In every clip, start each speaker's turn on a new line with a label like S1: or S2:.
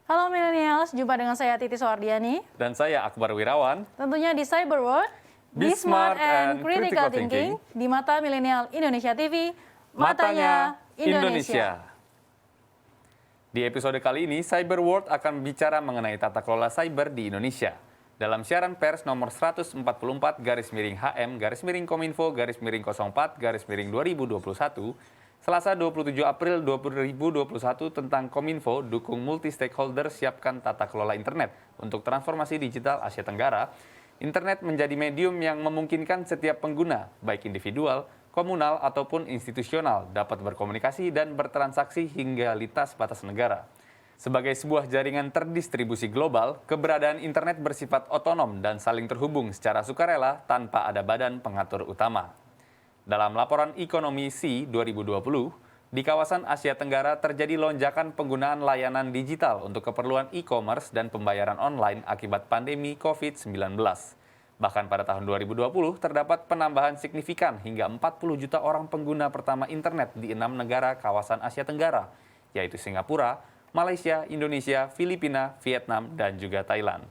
S1: Halo millennials, jumpa dengan saya Titi Soardiani.
S2: Dan saya Akbar Wirawan.
S1: Tentunya di Cyber World,
S2: Be smart and
S1: Critical
S2: critical
S1: Thinking,
S2: thinking.
S1: di mata milenial Indonesia TV,
S2: Matanya
S1: Indonesia.
S2: Di episode kali ini, Cyber World akan bicara mengenai tata kelola cyber di Indonesia. Dalam siaran pers nomor 144-HM-Kominfo-04-2021, Selasa 27 April 2021 tentang Kominfo dukung multi-stakeholder siapkan tata kelola internet untuk transformasi digital Asia Tenggara. Internet menjadi medium yang memungkinkan setiap pengguna, baik individual, komunal, ataupun institusional, dapat berkomunikasi dan bertransaksi hingga lintas batas negara. Sebagai sebuah jaringan terdistribusi global, keberadaan internet bersifat otonom dan saling terhubung secara sukarela tanpa ada badan pengatur utama. Dalam laporan Ekonomi C 2020, di kawasan Asia Tenggara terjadi lonjakan penggunaan layanan digital untuk keperluan e-commerce dan pembayaran online akibat pandemi COVID-19. Bahkan pada tahun 2020 terdapat penambahan signifikan hingga 40 juta orang pengguna pertama internet di 6 negara kawasan Asia Tenggara, yaitu Singapura, Malaysia, Indonesia, Filipina, Vietnam, dan juga Thailand.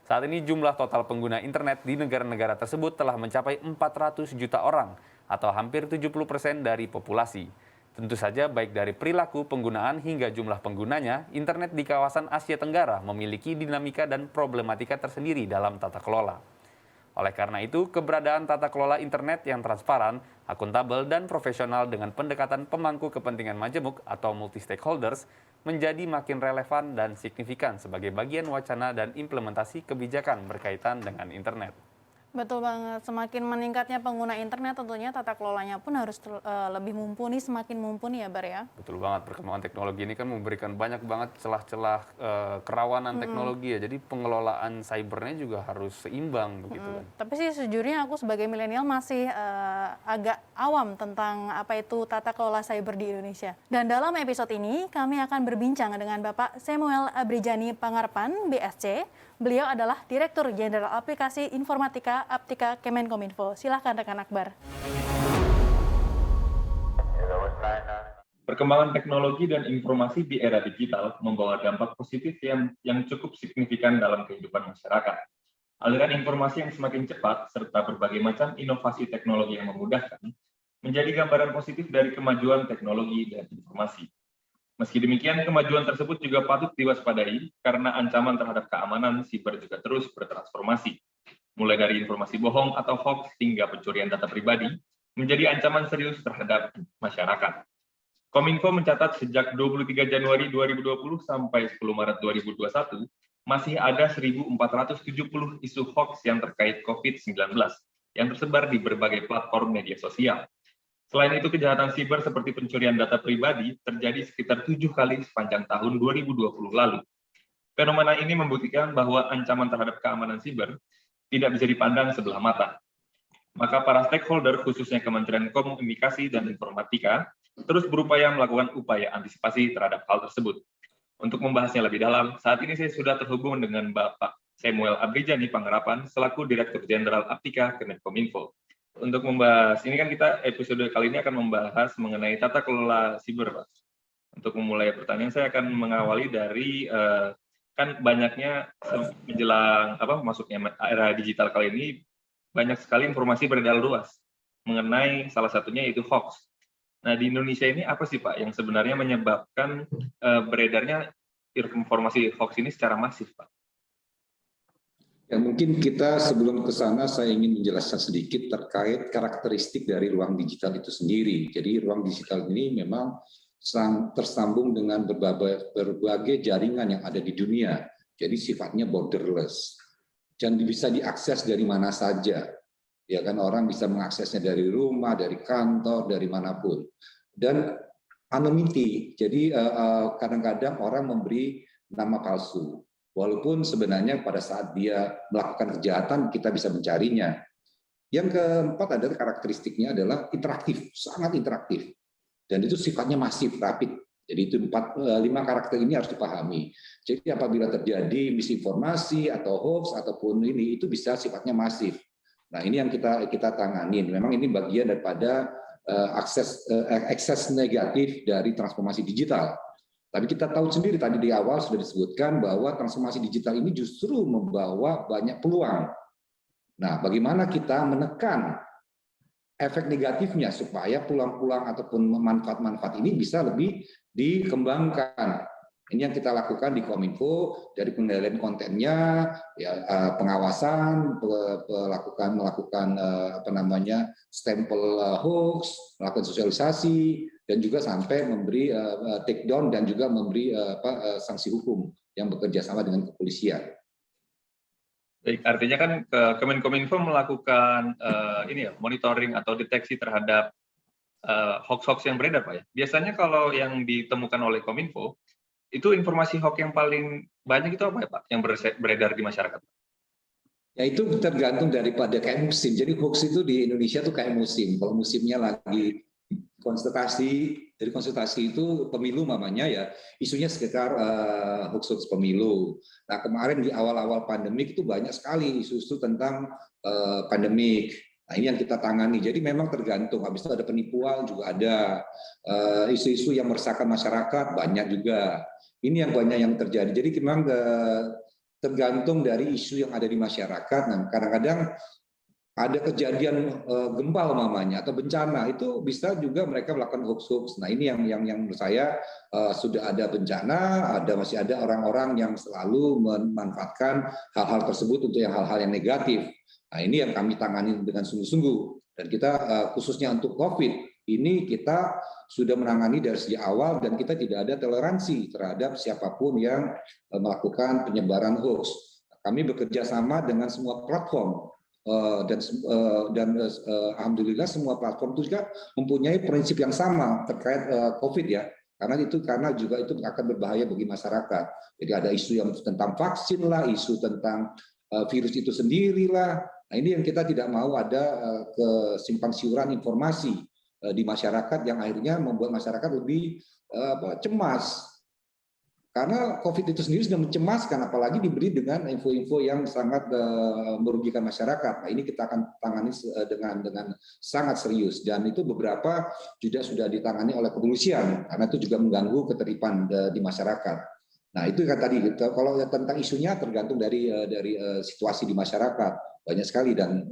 S2: Saat ini jumlah total pengguna internet di negara-negara tersebut telah mencapai 400 juta orang, atau hampir 70% dari populasi. Tentu saja baik dari perilaku penggunaan hingga jumlah penggunanya, internet di kawasan Asia Tenggara memiliki dinamika dan problematika tersendiri dalam tata kelola. Oleh karena itu, keberadaan tata kelola internet yang transparan, akuntabel, dan profesional dengan pendekatan pemangku kepentingan majemuk atau multi-stakeholders menjadi makin relevan dan signifikan sebagai bagian wacana dan implementasi kebijakan berkaitan dengan internet.
S1: Betul banget, semakin meningkatnya pengguna internet tentunya tata kelolanya pun harus lebih mumpuni, semakin mumpuni ya Bar ya.
S2: Betul banget, perkembangan teknologi ini kan memberikan banyak banget celah-celah kerawanan teknologi ya, jadi pengelolaan cybernya juga harus seimbang begitu kan.
S1: Tapi sih sejujurnya aku sebagai milenial masih agak awam tentang apa itu tata kelola cyber di Indonesia. Dan dalam episode ini kami akan berbincang dengan Bapak Samuel Abrijani Pangarpan, BSC. Beliau adalah Direktur Jenderal Aplikasi Informatika Aptika Kemenkominfo. Silahkan rekan Akbar.
S3: Perkembangan teknologi dan informasi di era digital membawa dampak positif yang cukup signifikan dalam kehidupan masyarakat. Aliran informasi yang semakin cepat serta berbagai macam inovasi teknologi yang memudahkan menjadi gambaran positif dari kemajuan teknologi dan informasi. Meski demikian, kemajuan tersebut juga patut diwaspadai karena ancaman terhadap keamanan siber juga terus bertransformasi. Mulai dari informasi bohong atau hoax hingga pencurian data pribadi menjadi ancaman serius terhadap masyarakat. Kominfo mencatat sejak 23 Januari 2020 sampai 10 Maret 2021, masih ada 1.470 isu hoax yang terkait COVID-19 yang tersebar di berbagai platform media sosial. Selain itu, kejahatan siber seperti pencurian data pribadi terjadi sekitar 7 kali sepanjang tahun 2020 lalu. Fenomena ini membuktikan bahwa ancaman terhadap keamanan siber tidak bisa dipandang sebelah mata. Maka para stakeholder, khususnya Kementerian Komunikasi dan Informatika, terus berupaya melakukan upaya antisipasi terhadap hal tersebut. Untuk membahasnya lebih dalam, saat ini saya sudah terhubung dengan Bapak Samuel Abrijani Pangarpan, selaku Direktur Jenderal Aptika Kemenkominfo. Untuk membahas, ini kan kita episode kali ini akan membahas mengenai tata kelola siber, Pak. Untuk memulai pertanyaan, saya akan mengawali dari kan banyaknya menjelang masuknya era digital kali ini, banyak sekali informasi beredar luas mengenai salah satunya yaitu hoax. Nah, di Indonesia ini apa sih Pak yang sebenarnya menyebabkan beredarnya informasi hoax ini secara masif, Pak?
S4: Ya, mungkin kita sebelum ke sana saya ingin menjelaskan sedikit terkait karakteristik dari ruang digital itu sendiri. Jadi ruang digital ini memang tersambung dengan berbagai jaringan yang ada di dunia. Jadi sifatnya borderless. Dan bisa diakses dari mana saja. Ya kan, orang bisa mengaksesnya dari rumah, dari kantor, dari manapun. Dan anonymity. Jadi kadang-kadang orang memberi nama palsu. Walaupun sebenarnya pada saat dia melakukan kejahatan, kita bisa mencarinya. Yang keempat adalah karakteristiknya adalah interaktif, sangat interaktif. Dan itu sifatnya masif, rapid. Jadi itu 5 karakter ini harus dipahami. Jadi apabila terjadi misinformasi atau hoax ataupun ini, itu bisa sifatnya masif. Nah ini yang kita tangani. Memang ini bagian daripada akses negatif dari transformasi digital. Tapi kita tahu sendiri tadi di awal sudah disebutkan bahwa transformasi digital ini justru membawa banyak peluang. Nah, bagaimana kita menekan efek negatifnya supaya peluang-peluang ataupun manfaat-manfaat ini bisa lebih dikembangkan. Ini yang kita lakukan di Kominfo, dari pengendalian kontennya, ya, pengawasan, melakukan stempel hoax, melakukan sosialisasi, dan juga sampai memberi take down dan juga memberi sanksi hukum yang bekerja sama dengan kepolisian.
S3: Baik, artinya kan Kemenkominfo melakukan monitoring atau deteksi terhadap hoax-hoax yang beredar, Pak ya. Biasanya kalau yang ditemukan oleh Kominfo, itu informasi hoax yang paling banyak itu apa ya, Pak, yang beredar di masyarakat?
S4: Ya itu tergantung daripada kayak musim. Jadi hoax itu di Indonesia tuh kayak musim. Kalau musimnya lagi dari konsultasi itu pemilu mamanya ya, isunya sekitar hoax pemilu. Nah kemarin di awal-awal pandemik itu banyak sekali isu-isu tentang pandemik. Nah ini yang kita tangani. Jadi memang tergantung. Habis itu ada penipuan juga ada, isu-isu yang meresahkan masyarakat banyak juga. Ini yang banyak yang terjadi. Jadi memang tergantung dari isu yang ada di masyarakat. Nah kadang-kadang ada kejadian gempa mamanya atau bencana, itu bisa juga mereka melakukan hoax. Nah ini yang menurut saya sudah ada bencana, masih ada orang-orang yang selalu memanfaatkan hal-hal tersebut untuk hal-hal yang negatif. Nah ini yang kami tangani dengan sungguh-sungguh, dan kita khususnya untuk COVID ini kita sudah menangani dari sejak awal, dan kita tidak ada toleransi terhadap siapapun yang melakukan penyebaran hoax. Kami bekerja sama dengan semua platform. Dan alhamdulillah semua platform itu juga mempunyai prinsip yang sama terkait COVID ya, karena juga itu akan berbahaya bagi masyarakat. Jadi ada isu yang tentang vaksin lah, isu tentang virus itu sendiri lah. Nah ini yang kita tidak mau ada kesimpang siuran informasi di masyarakat yang akhirnya membuat masyarakat lebih cemas. Karena COVID itu sendiri sudah mencemaskan, apalagi diberi dengan info-info yang sangat merugikan masyarakat. Nah, ini kita akan tangani dengan sangat serius, dan itu beberapa juga sudah ditangani oleh kepolisian karena itu juga mengganggu ketertiban di masyarakat. Nah, itu kan tadi kalau tentang isunya tergantung dari situasi di masyarakat banyak sekali, dan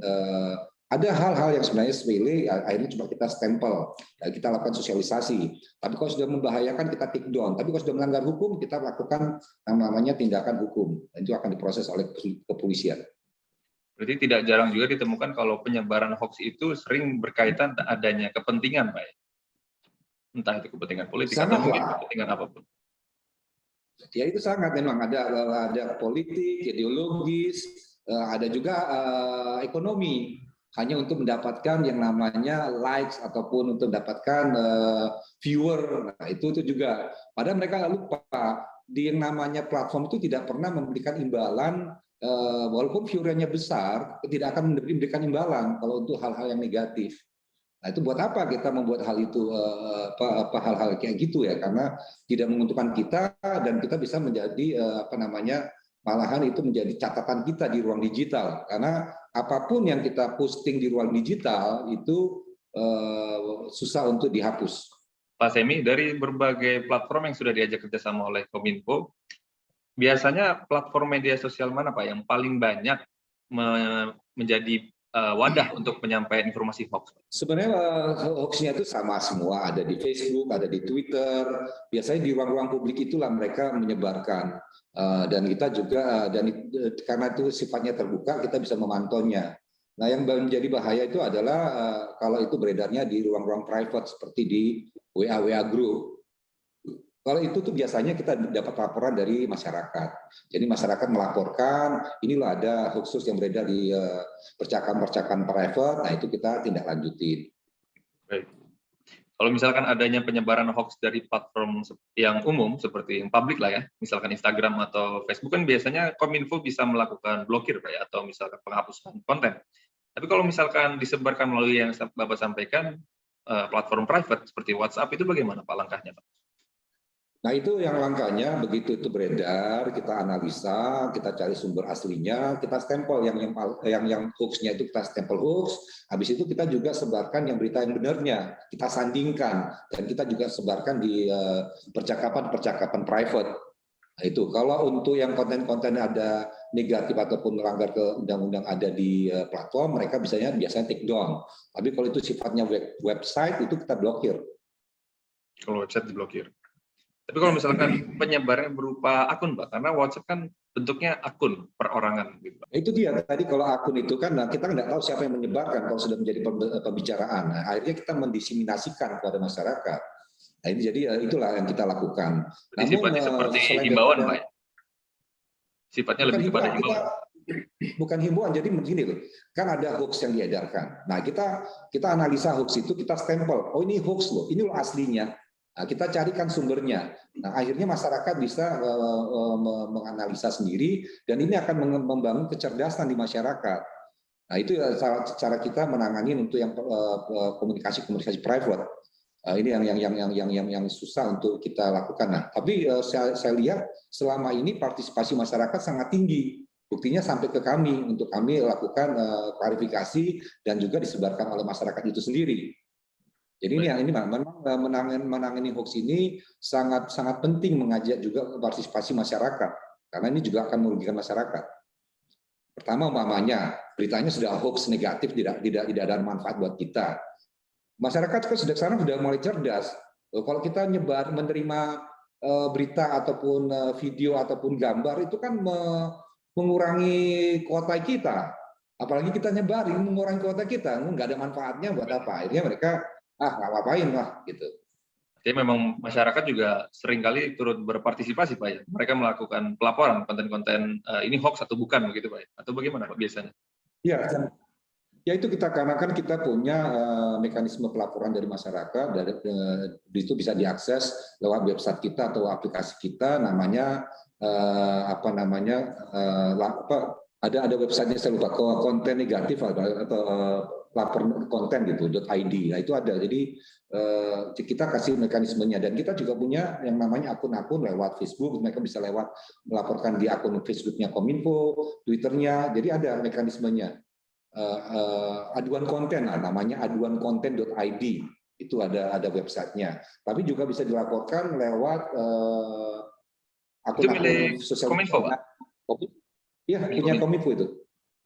S4: ada hal-hal yang sebenarnya sepele, akhirnya cuma kita stempel, kita lakukan sosialisasi. Tapi kalau sudah membahayakan, kita take down. Tapi kalau sudah melanggar hukum, kita lakukan namanya tindakan hukum. Dan itu akan diproses oleh kepolisian.
S3: Berarti tidak jarang juga ditemukan kalau penyebaran hoax itu sering berkaitan adanya kepentingan, Pak. Entah itu kepentingan politik atau mungkin kepentingan apapun.
S4: Ya itu sangat, memang ada politik, ideologis, ada juga ekonomi. Hanya untuk mendapatkan yang namanya likes ataupun untuk mendapatkan viewer. Nah, itu juga. Padahal mereka lupa di yang namanya platform itu tidak pernah memberikan imbalan, walaupun viewernya besar, tidak akan memberikan imbalan kalau untuk hal-hal yang negatif. Nah, itu buat apa kita membuat hal itu, hal-hal kayak gitu ya? Karena tidak menguntungkan kita, dan kita bisa menjadi malahan itu menjadi catatan kita di ruang digital, karena apapun yang kita posting di ruang digital itu susah untuk dihapus.
S3: Pak Semi, dari berbagai platform yang sudah diajak kerjasama oleh Kominfo, biasanya platform media sosial mana Pak yang paling banyak menjadi wadah untuk penyampaian informasi hoax?
S4: Sebenarnya hoaxnya itu sama semua, ada di Facebook, ada di Twitter. Biasanya di ruang-ruang publik itulah mereka menyebarkan. Dan kita juga, karena itu sifatnya terbuka, kita bisa memantaunya. Nah, yang menjadi bahaya itu adalah kalau itu beredarnya di ruang-ruang private seperti di WA group. Kalau itu tuh biasanya kita dapat laporan dari masyarakat. Jadi masyarakat melaporkan, inilah ada hoax yang beredar di percakapan private, nah itu kita tindak lanjutin.
S3: Baik. Kalau misalkan adanya penyebaran hoax dari platform yang umum seperti yang publik lah ya, misalkan Instagram atau Facebook, kan biasanya Kominfo bisa melakukan blokir Pak ya, atau misalkan penghapusan konten. Tapi kalau misalkan disebarkan melalui yang Bapak sampaikan, platform private seperti WhatsApp, itu bagaimana Pak langkahnya Pak?
S4: Nah itu yang langkahnya, begitu itu beredar, kita analisa, kita cari sumber aslinya, kita stempel yang hoax-nya itu kita stempel hoax, habis itu kita juga sebarkan yang berita yang benarnya, kita sandingkan, dan kita juga sebarkan di percakapan-percakapan private. Nah, itu kalau untuk yang konten-konten ada negatif ataupun melanggar ke undang-undang ada di platform, mereka biasanya take down. Tapi kalau itu sifatnya website itu kita blokir.
S3: Kalau website diblokir. Tapi kalau misalkan penyebarannya berupa akun, Pak, karena WhatsApp kan bentuknya akun perorangan, gitu, Pak.
S4: Itu dia tadi kalau akun itu kan kita nggak tahu siapa yang menyebarkan kalau sudah menjadi pembicaraan. Nah, akhirnya kita mendiseminasikan kepada masyarakat. Nah, ini jadi itulah yang kita lakukan.
S3: Jadi sifatnya seperti himbauan, Pak. Sifatnya lebih kepada himbauan.
S4: Bukan himbauan, jadi begini loh, kan ada hoax yang diedarkan. Nah, kita analisa hoax itu, kita stempel, oh ini hoax loh, ini loh aslinya. Nah, kita carikan sumbernya. Nah, akhirnya masyarakat bisa menganalisa sendiri, dan ini akan membangun kecerdasan di masyarakat. Nah, itu cara kita menangani untuk yang komunikasi private. Ini yang susah untuk kita lakukan. Nah, tapi saya lihat selama ini partisipasi masyarakat sangat tinggi. Buktinya sampai ke kami untuk kami lakukan klarifikasi dan juga disebarkan oleh masyarakat itu sendiri. Jadi ini memang menangani hoax ini sangat penting, mengajak juga partisipasi masyarakat karena ini juga akan merugikan masyarakat. Pertama, umpamanya beritanya sudah hoax negatif, tidak ada manfaat buat kita. Masyarakat sekarang sudah mulai cerdas. Kalau kita menerima berita ataupun video ataupun gambar itu kan mengurangi kuota kita. Apalagi kita nyebarin mengurangi kuota kita, nggak ada manfaatnya buat apa. Akhirnya mereka nggak ngapain lah gitu.
S3: Jadi memang masyarakat juga seringkali turut berpartisipasi, Pak, ya. Mereka melakukan pelaporan konten-konten ini hoax atau bukan begitu, Pak, ya? Atau bagaimana, Pak, biasanya?
S4: Ya itu karena kan kita punya mekanisme pelaporan dari masyarakat, itu bisa diakses lewat website kita atau aplikasi kita, namanya ada websitenya, saya lupa, konten negatif atau lapor konten gitu .id. Nah itu ada, jadi kita kasih mekanismenya, dan kita juga punya yang namanya akun-akun lewat Facebook, mereka bisa melaporkan di akun Facebooknya Kominfo, Twitternya, jadi ada mekanismenya. Aduan konten, namanya aduankonten.id, itu ada websitenya. Tapi juga bisa dilaporkan lewat akun-akun sosial media.
S3: Kominfo, Pak?
S4: Iya, punya Kominfo itu.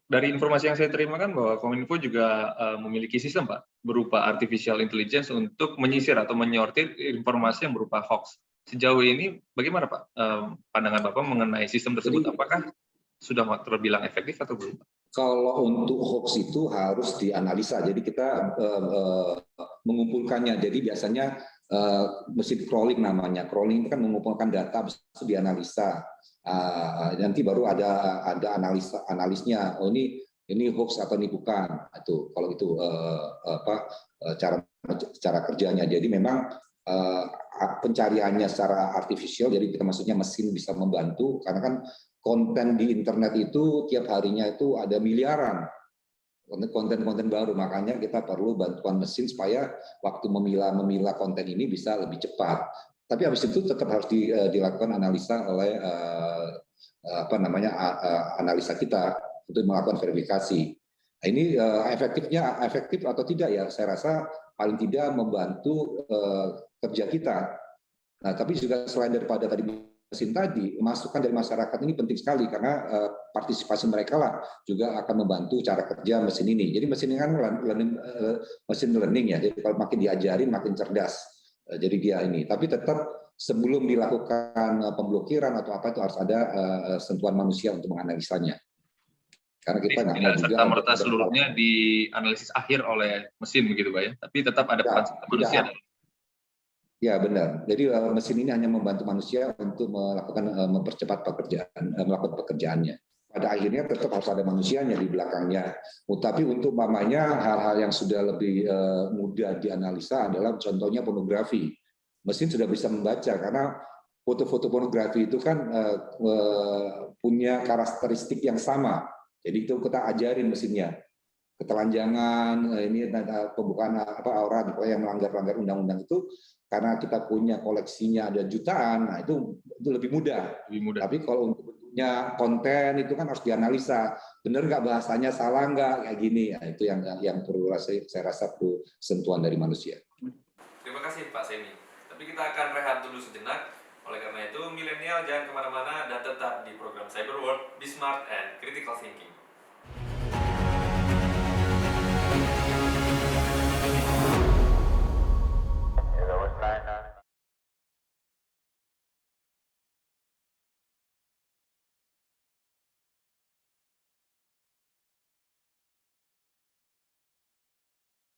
S3: Dari informasi yang saya terima kan bahwa Kominfo juga memiliki sistem, Pak, berupa artificial intelligence untuk menyisir atau menyortir informasi yang berupa hoax. Sejauh ini bagaimana, Pak, pandangan Bapak mengenai sistem tersebut? Apakah sudah terbilang efektif atau belum?
S4: Kalau untuk hoax itu harus dianalisa. Jadi kita mengumpulkannya. Jadi biasanya mesin crawling namanya. Crawling itu kan mengumpulkan data, bisa dianalisa. Nanti baru ada analisnya. Oh ini hoax atau ini bukan. Itu kalau itu cara kerjanya. Jadi memang pencariannya secara artifisial. Jadi kita maksudnya mesin bisa membantu karena kan konten di internet itu tiap harinya itu ada miliaran konten-konten baru, makanya kita perlu bantuan mesin supaya waktu memilah konten ini bisa lebih cepat. Tapi habis itu tetap harus dilakukan analisa oleh analisa kita untuk melakukan verifikasi. Nah, ini efektif atau tidak ya? Saya rasa paling tidak membantu kerja kita. Nah, tapi juga selain daripada tadi mesin tadi, masukan dari masyarakat ini penting sekali karena partisipasi mereka lah juga akan membantu cara kerja mesin ini. Jadi mesin ini kan mesin learning ya, jadi kalau makin diajarin makin cerdas. Jadi dia ini. Tapi tetap sebelum dilakukan pemblokiran atau apa itu harus ada sentuhan manusia untuk menganalisanya. Karena kita nggak mau juga
S3: serta-merta seluruhnya dianalisis akhir oleh mesin begitu, Pak, ya. Tapi tetap ada peran manusia.
S4: Ya benar. Jadi mesin ini hanya membantu manusia untuk mempercepat melakukan pekerjaannya. Pada akhirnya tetap harus ada manusianya di belakangnya. Tapi untuk umpamanya hal-hal yang sudah lebih mudah dianalisa adalah contohnya pornografi. Mesin sudah bisa membaca karena foto-foto pornografi itu kan punya karakteristik yang sama. Jadi itu kita ajarin mesinnya. ketelanjangan, ini ada pembukaan orang yang melanggar undang-undang itu, karena kita punya koleksinya ada jutaan, nah itu lebih mudah. Tapi kalau untuk bentuknya konten itu kan harus dianalisa, benar nggak bahasanya, salah nggak, kayak gini. Ya, itu yang perlu saya rasa perlu sentuhan dari manusia.
S2: Terima kasih Pak Semi. Tapi kita akan rehat dulu sejenak. Oleh karena itu, milenial jangan kemana-mana dan tetap di program Cyber World, Be Smart and Critical Thinking.